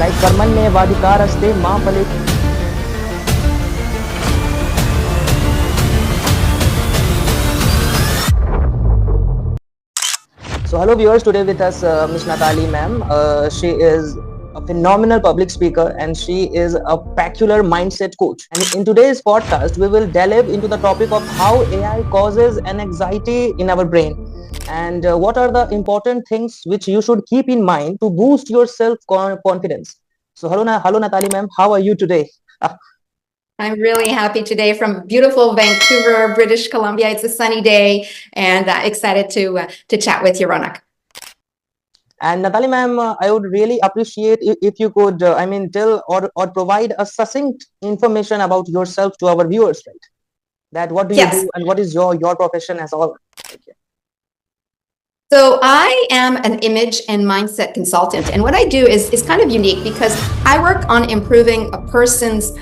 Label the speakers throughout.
Speaker 1: like कर्मण्येवाधिकारस्ते मा फले. So hello viewers, today with us Miss Natalie ma'am. She is a phenomenal public speaker and she is a peculiar mindset coach. And in today's podcast, we will delve into the topic of how AI causes an anxiety in our brain and what are the important things which you should keep in mind to boost your self-confidence. So hello Natalie ma'am, how are you today?
Speaker 2: I'm really happy today from beautiful Vancouver, British Columbia. It's a sunny day and excited to chat with you, Ronak.
Speaker 1: And Natalie ma'am, I would really appreciate if you could, tell or provide a succinct information about yourself to our viewers, right? That what do you
Speaker 2: Yes.
Speaker 1: do and what is your profession as all? Thank you.
Speaker 2: So I am an image and mindset consultant. And what I do is kind of unique because I work on improving a person's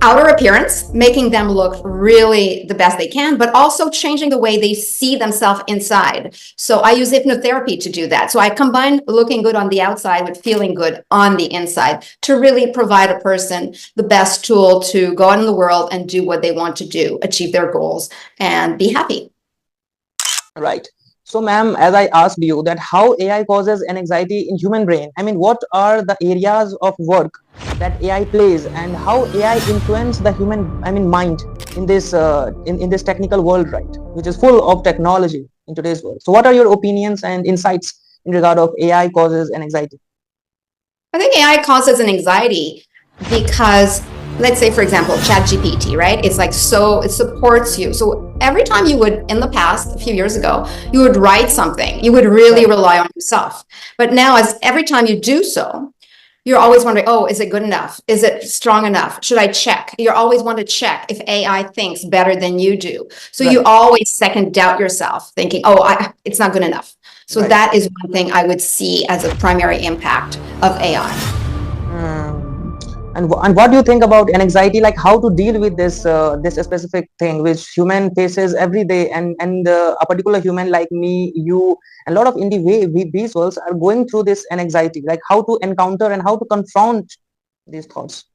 Speaker 2: outer appearance, making them look really the best they can, but also changing the way they see themselves inside. So I use hypnotherapy to do that. So I combine looking good on the outside with feeling good on the inside to really provide a person the best tool to go out in the world and do what they want to do, achieve their goals, and be happy.
Speaker 1: Right. So ma'am, as I asked you that how AI causes an anxiety in human brain, I mean, what are the areas of work that AI plays and how AI influence the human, mind in this in this technical world, right? Which is full of technology in today's world. So what are your opinions and insights in regard of AI causes an anxiety?
Speaker 2: I think AI causes an anxiety because, let's say, for example, ChatGPT, right? It's like, so it supports you. So every time you would, in the past, a few years ago, you would write something, you would really rely on yourself. But now, as every time you do so, you're always wondering, oh, is it good enough? Is it strong enough? Should I check? You always want to check if AI thinks better than you do. So you always second doubt yourself, thinking, oh, it's not good enough. So that is one thing I would see as a primary impact of AI.
Speaker 1: And what do you think about an anxiety, like how to deal with this this specific thing which human faces every day, and a particular human like me, you, and a lot of individuals are going through this anxiety, like how to encounter and how to confront these thoughts?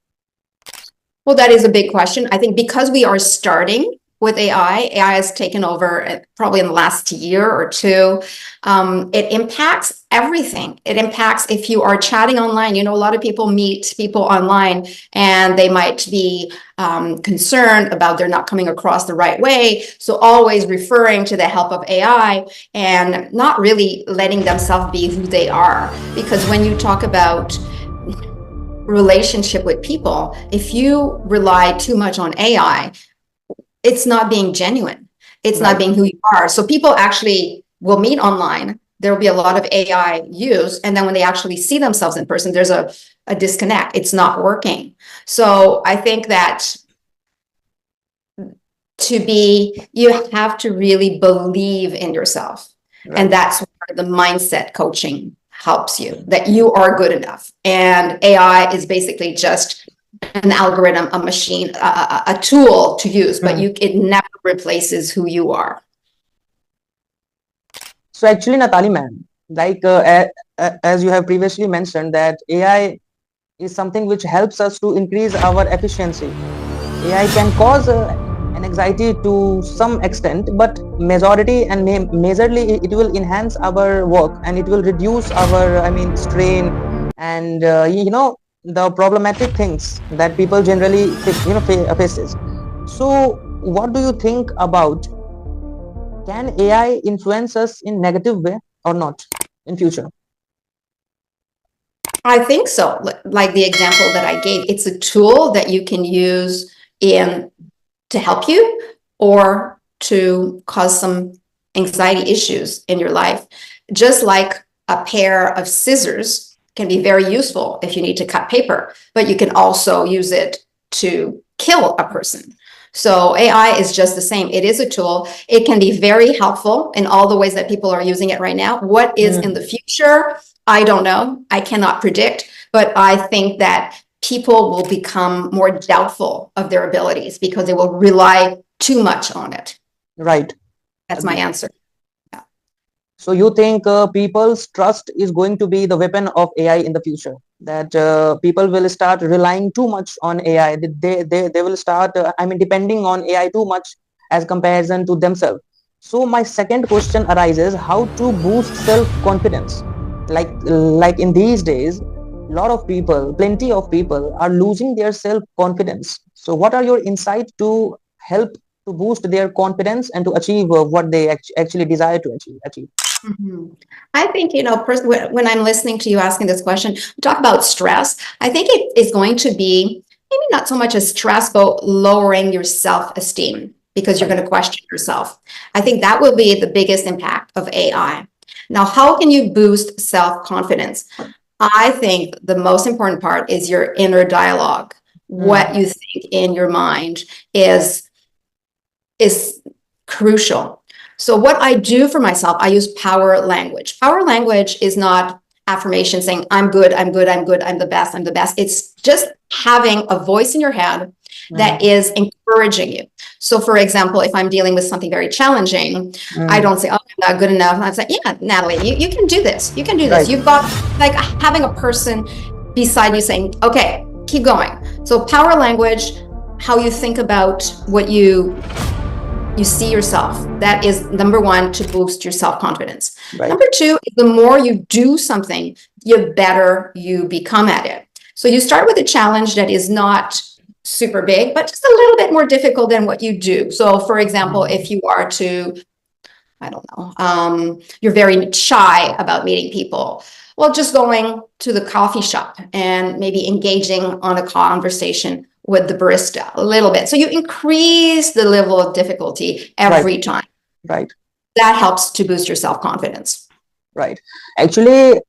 Speaker 2: Well, that is a big question. I think because we are starting with AI has taken over probably in the last year or two. It impacts everything. It impacts if you are chatting online. You know, a lot of people meet people online and they might be concerned about they're not coming across the right way. So always referring to the help of AI and not really letting themselves be who they are. Because when you talk about relationship with people, if you rely too much on AI, it's not being genuine. It's not being who you are. So people actually will meet online. There will be a lot of AI used. And then when they actually see themselves in person, there's a disconnect. It's not working. So I think that you have to really believe in yourself. And that's where the mindset coaching helps you, that you are good enough. And AI is basically just an algorithm, a machine, a tool to use, but it never replaces who you are.
Speaker 1: So actually, Natalie ma'am, like as you have previously mentioned that AI is something which helps us to increase our efficiency. AI can cause an anxiety to some extent, but majority and majorly it will enhance our work and it will reduce our strain and the problematic things that people generally faces. So what do you think about, can AI influence us in negative way or not in future?
Speaker 2: I think so. Like the example that I gave, it's a tool that you can use to help you or to cause some anxiety issues in your life. Just like a pair of scissors can be very useful if you need to cut paper, but you can also use it to kill a person. So AI is just the same. It is a tool. It can be very helpful in all the ways that people are using it right now. What is in the future? I don't know. I cannot predict, but I think that people will become more doubtful of their abilities because they will rely too much on it.
Speaker 1: Right.
Speaker 2: That's my answer.
Speaker 1: So you think people's trust is going to be the weapon of AI in the future? that people will start relying too much on AI. They will start, depending on AI too much as comparison to themselves. So my second question arises: how to boost self-confidence? Like in these days, a lot of people, plenty of people are losing their self-confidence. So what are your insights to help to boost their confidence and to achieve what they actually desire to achieve?
Speaker 2: Mhm. I think, when I'm listening to you asking this question, talk about stress. I think it is going to be maybe not so much a stress, but lowering your self-esteem because you're
Speaker 1: Right.
Speaker 2: going to question yourself. I think that will be the biggest impact of AI. Now, how can you boost self-confidence? I think the most important part is your inner dialogue. What
Speaker 1: Mm,
Speaker 2: you think in your mind is is crucial. So what I do for myself, I use power language. Power language is not affirmation saying, I'm good, I'm good, I'm good, I'm the best, I'm the best. It's just having a voice in your head that
Speaker 1: mm,
Speaker 2: is encouraging you. So for example, if I'm dealing with something very challenging, I
Speaker 1: mm.
Speaker 2: don't say, oh, I'm not good enough. I say, yeah, Natalie, you can do this. You can do this.
Speaker 1: Right.
Speaker 2: You've got like having a person beside you saying, okay, keep going. So power language, how you think about what you see yourself. That is number one to boost your self-confidence.
Speaker 1: Right.
Speaker 2: Number two, the more you do something, the better you become at it. So you start with a challenge that is not super big, but just a little bit more difficult than what you do. So for example,
Speaker 1: Mm,
Speaker 2: if you are to, I don't know, you're very shy about meeting people. Well, just going to the coffee shop and maybe engaging on a conversation with the barista a little bit. So you increase the level of difficulty
Speaker 1: right.
Speaker 2: every time.
Speaker 1: Right.
Speaker 2: That helps to boost your self-confidence.
Speaker 1: Right. Actually,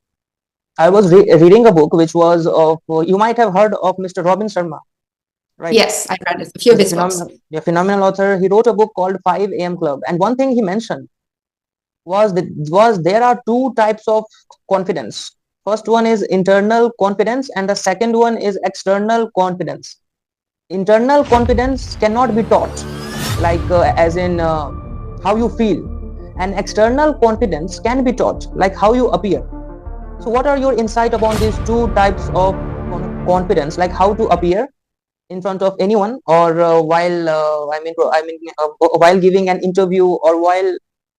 Speaker 1: I was reading a book which was of, you might have heard of Mr. Robin Sharma, right?
Speaker 2: Yes, I read a few of
Speaker 1: He's a
Speaker 2: his books.
Speaker 1: phenomenal, a phenomenal author. He wrote a book called 5 a.m. Club, and one thing he mentioned was there are two types of confidence. First one is internal confidence, and the second one is external confidence. Internal confidence cannot be taught, as in how you feel, and external confidence can be taught, like how you appear. So what are your insight upon these two types of confidence, like how to appear in front of anyone, or while giving an interview, or while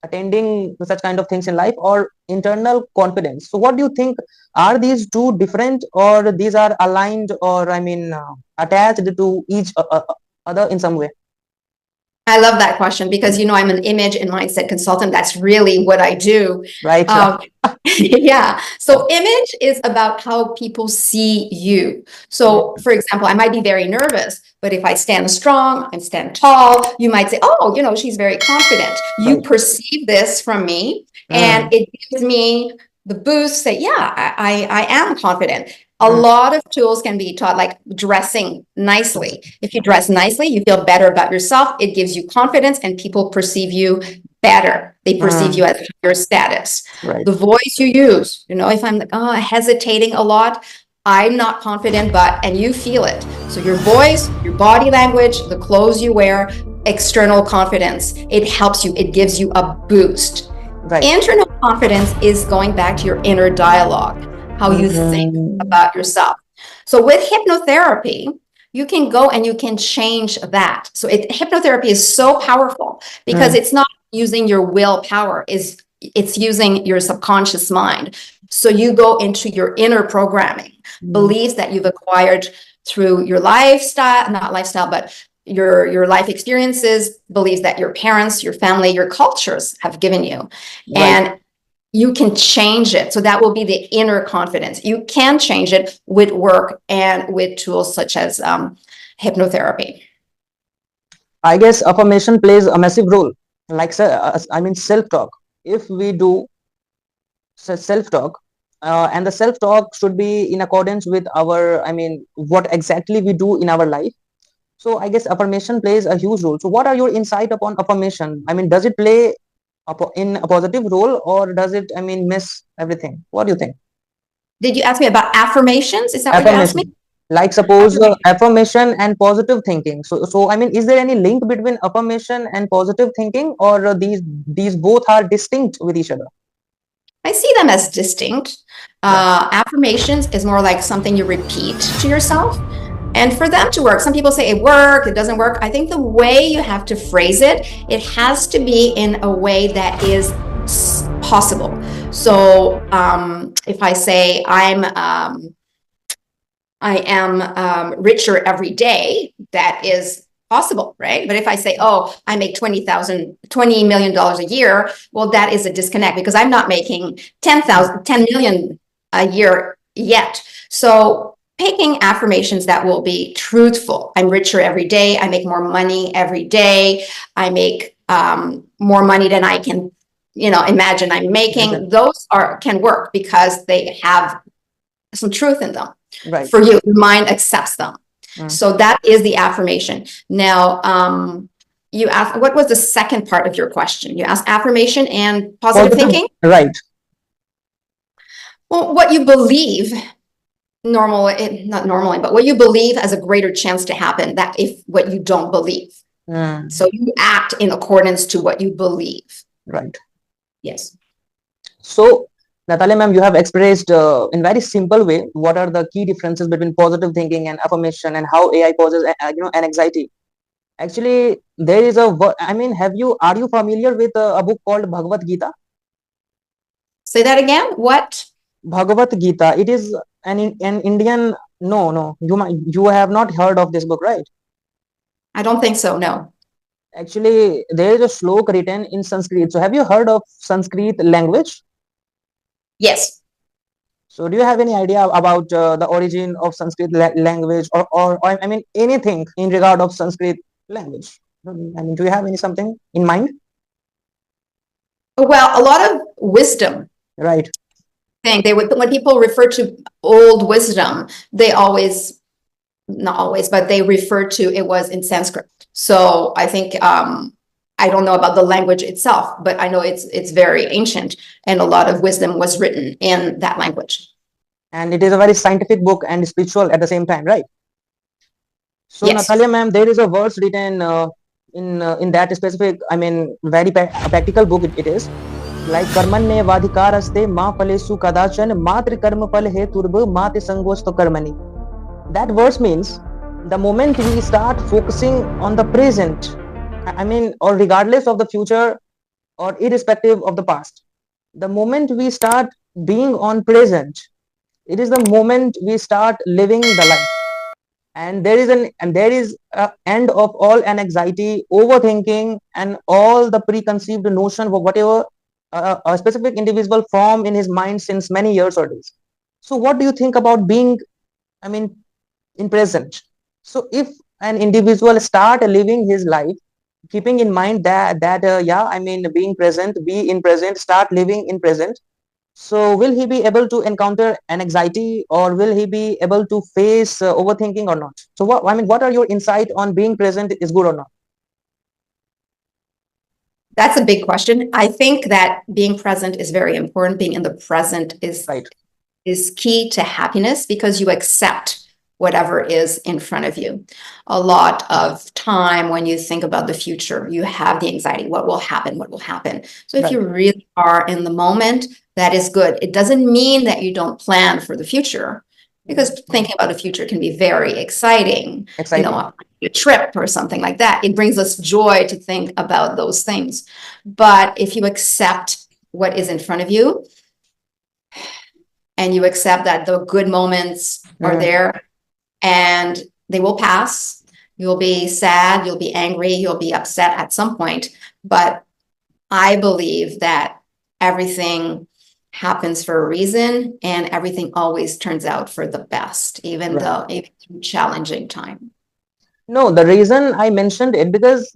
Speaker 1: attending to such kind of things in life, or internal confidence? So what do you think, are these two different, or these are aligned, or attached to each other in some way?
Speaker 2: I love that question because I'm an image and mindset consultant. That's really what I do.
Speaker 1: Right.
Speaker 2: Um, yeah. So image is about how people see you. So
Speaker 1: Mm,
Speaker 2: for example, I might be very nervous, but if I stand strong, I stand tall, you might say, oh, she's very confident. You
Speaker 1: right.
Speaker 2: perceive this from me and
Speaker 1: Mm,
Speaker 2: it gives me the boost, say, yeah, I am confident. A
Speaker 1: mm,
Speaker 2: lot of tools can be taught, like dressing nicely. If you dress nicely, you feel better about yourself. It gives you confidence and people perceive you better. They perceive you
Speaker 1: mm,
Speaker 2: as your status.
Speaker 1: right.
Speaker 2: The voice you use, if I'm like, hesitating a lot, I'm not confident, and you feel it. So your voice, your body language, the clothes you wear, external confidence, it helps you, it gives you a boost.
Speaker 1: Right.
Speaker 2: Internal confidence is going back to your inner dialogue, how you think
Speaker 1: Mm,
Speaker 2: about yourself. So with hypnotherapy, you can go and you can change that. So hypnotherapy is so powerful because
Speaker 1: mm,
Speaker 2: it's not using your willpower, it's using your subconscious mind. So you go into your inner programming,
Speaker 1: mm,
Speaker 2: beliefs that you've acquired through your lifestyle, not lifestyle, but your life experiences, beliefs that your parents, your family, your cultures have given you.
Speaker 1: right.
Speaker 2: And you can change it. So that will be the inner confidence. You can change it with work and with tools such as hypnotherapy.
Speaker 1: I guess affirmation plays a massive role, like self-talk. If we do self-talk, and the self-talk should be in accordance with our, what exactly we do in our life. So I guess affirmation plays a huge role. So what are your insight upon affirmation? Does it play in a positive role, or does it, miss everything? What do you think?
Speaker 2: Did you ask me about affirmations? Is that what you asked me?
Speaker 1: Affirmation, like suppose affirmation and positive thinking. So is there any link between affirmation and positive thinking, or these both are distinct with each other?
Speaker 2: I see them as distinct. Affirmations is more like something you repeat to yourself. And for them to work, some people say it works, it doesn't work. I think the way you have to phrase it, it has to be in a way that is possible. So if I say I am richer every day, that is possible, right? But if I say, oh, I make $20 million a year, well, that is a disconnect because I'm not making 10 million a year yet. So picking affirmations that will be truthful. I'm richer every day. I make more money every day. I make more money than I can, imagine I'm making. Those can work because they have some truth in them.
Speaker 1: Right.
Speaker 2: For you, your mind accepts them. So that is the affirmation. Now, you asked, what was the second part of your question? You asked affirmation and positive thinking?
Speaker 1: Right.
Speaker 2: Well, what you believe not normally, but what you believe has a greater chance to happen that if what you don't believe. So you act in accordance to what you believe.
Speaker 1: Right.
Speaker 2: Yes.
Speaker 1: So Natalie ma'am, you have expressed in very simple way what are the key differences between positive thinking and affirmation and how AI causes an anxiety. Actually, there is are you familiar with a book called Bhagavad Gita?
Speaker 2: Say that again. What?
Speaker 1: Bhagavad Gita. It is an Indian. No, you have not heard of this book, right?
Speaker 2: I don't think so. No.
Speaker 1: Actually, there is a slok written in Sanskrit. So have you heard of Sanskrit language?
Speaker 2: Yes.
Speaker 1: So do you have any idea about the origin of Sanskrit language or anything in regard of Sanskrit language? Do you have something in mind?
Speaker 2: Well, a lot of wisdom.
Speaker 1: Right.
Speaker 2: When people refer to old wisdom, they always, not always, but they refer to it was in Sanskrit. So I think I don't know about the language itself, but I know it's very ancient and a lot of wisdom was written in that language.
Speaker 1: And it is a very scientific book and spiritual at the same time, right? So
Speaker 2: yes.
Speaker 1: Natalia ma'am, there is a verse written in that specific, very practical book it is. Like कर्मण्य वाधिकारस्ते मा फलेषु कदाचन मात्र कर्म फल हेतुर्भ माते संगोस्तो कर्मणि. That verse means the moment we start focusing on the present, or regardless of the future or irrespective of the past, the moment we start being on present, it is the moment we start living the life. And there is an end of all anxiety, overthinking, and all the preconceived notion of whatever a specific individual form in his mind since many years or days. So what do you think about being in present? So if an individual start living his life keeping in mind that being present, be in present, start living in present, so will he be able to encounter an anxiety or will he be able to face overthinking or not? So what are your insight on being present is good or not?
Speaker 2: That's a big question. I think that being present is very important. Being in the present is
Speaker 1: right.
Speaker 2: is key to happiness because you accept whatever is in front of you. A lot of time when you think about the future, you have the anxiety, what will happen, what will happen. So if
Speaker 1: right.
Speaker 2: you really are in the moment, that is good. It doesn't mean that you don't plan for the future because thinking about the future can be very exciting. A trip or something like that. It brings us joy to think about those things. But if you accept what is in front of you and you accept that the good moments are there and they will pass, you'll be sad, you'll be angry, you'll be upset at some point. But I believe that everything happens for a reason and everything always turns out for the best, even though it's a challenging time.
Speaker 1: No, the reason I mentioned it because,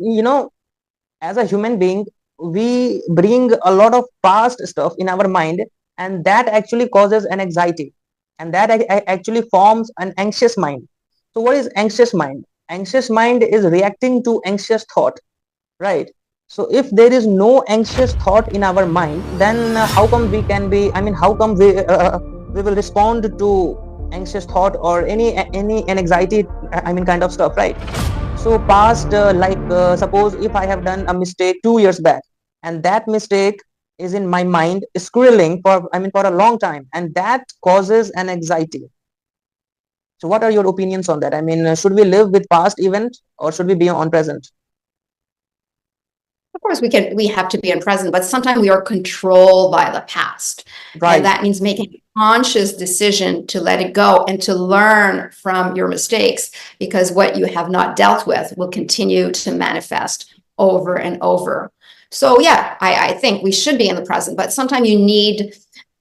Speaker 1: as a human being, we bring a lot of past stuff in our mind and that actually causes an anxiety and that actually forms an anxious mind. So what is anxious mind? Anxious mind is reacting to anxious thought, right? So if there is no anxious thought in our mind, then how come we can be, how come we will respond to anxious thought or any anxiety, kind of stuff, right? So past, suppose if I have done a mistake 2 years back and that mistake is in my mind squirreling for a long time, and that causes an anxiety. So what are your opinions on that? I mean, should we live with past event or should we be on present?
Speaker 2: Of course, we have to be in present, but sometimes we are controlled by the past. And
Speaker 1: Right.
Speaker 2: that means making a conscious decision to let it go and to learn from your mistakes, because what you have not dealt with will continue to manifest over and over. So yeah, I think we should be in the present, but sometimes you need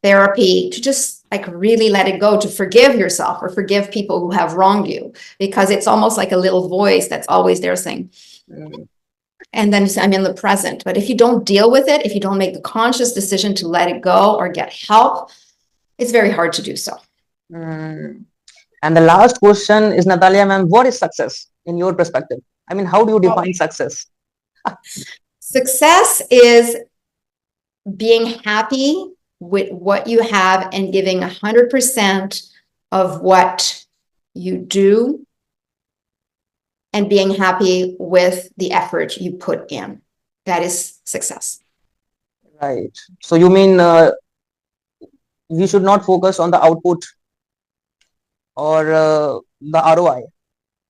Speaker 2: therapy to just like really let it go, to forgive yourself or forgive people who have wronged you, because it's almost like a little voice that's always there saying, and then you say, I'm in the present. But if you don't deal with it, if you don't make the conscious decision to let it go or get help, it's very hard to do so.
Speaker 1: Mm. And the last question is, Natalia, ma'am, what is success in your perspective? I mean, how do you define success?
Speaker 2: Success is being happy with what you have and giving 100% of what you do, and being happy with the effort you put in. That is success.
Speaker 1: Right. So you mean we should not focus on the output or the ROI.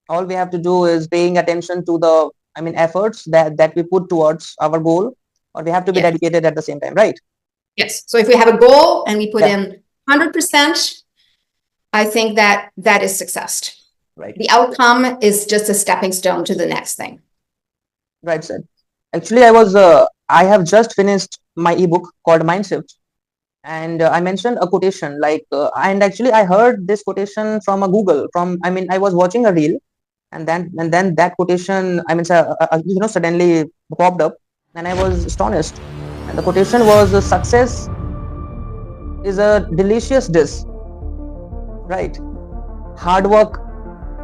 Speaker 1: All we have to do is paying attention to the, efforts that we put towards our goal, or we have to be
Speaker 2: Yes.
Speaker 1: dedicated at the same time, right?
Speaker 2: Yes. So if we have a goal and we put
Speaker 1: Yeah.
Speaker 2: in 100%, I think that that is success.
Speaker 1: Right.
Speaker 2: The outcome is just a stepping stone to the next thing.
Speaker 1: Right, said. Actually, I have just finished my ebook called Mind Shift, and I mentioned a quotation and actually I heard this quotation from a Google. I was watching a reel, and then that quotation, suddenly popped up, and I was astonished. And the quotation was, "Success is a delicious dish, right? Hard work,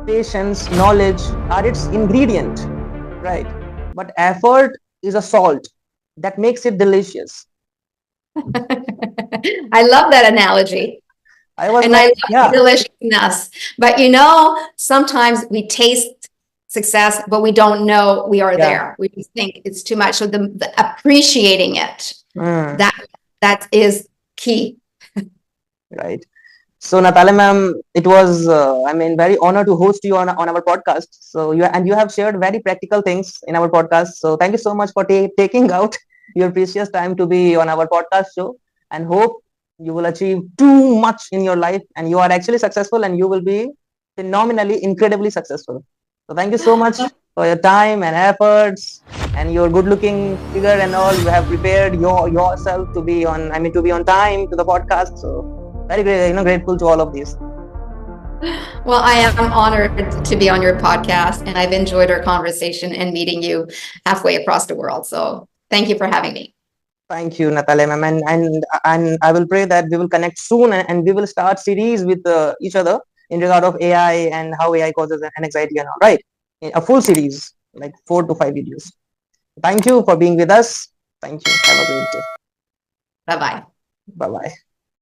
Speaker 1: patience, knowledge are its ingredient, right? But effort is a salt that makes it delicious."
Speaker 2: I love that analogy.
Speaker 1: I was
Speaker 2: And
Speaker 1: like,
Speaker 2: I love
Speaker 1: yeah,
Speaker 2: deliciousness. But sometimes we taste success, but we don't know we are
Speaker 1: yeah.
Speaker 2: there. We just think it's too much. So the appreciating it,
Speaker 1: Mm,
Speaker 2: that is key.
Speaker 1: right. So Natalia ma'am, it was very honor to host you on our podcast. So you have shared very practical things in our podcast. So thank you so much for taking out your precious time to be on our podcast show, and hope you will achieve too much in your life and you are actually successful and you will be phenomenally, incredibly successful. So thank you so much for your time and efforts and your good looking figure and all. You have prepared yourself to be on time to the podcast. So very grateful to all of these.
Speaker 2: Well, I am honored to be on your podcast, and I've enjoyed our conversation and meeting you halfway across the world. So thank you for having me.
Speaker 1: Thank you, Natalia ma'am, and I will pray that we will connect soon and we will start series with each other in regard of AI and how AI causes an anxiety and all. Right, a full series like 4 to 5 videos. Thank you for being with us. Thank you. Have a great day.
Speaker 2: Bye bye.
Speaker 1: Bye bye.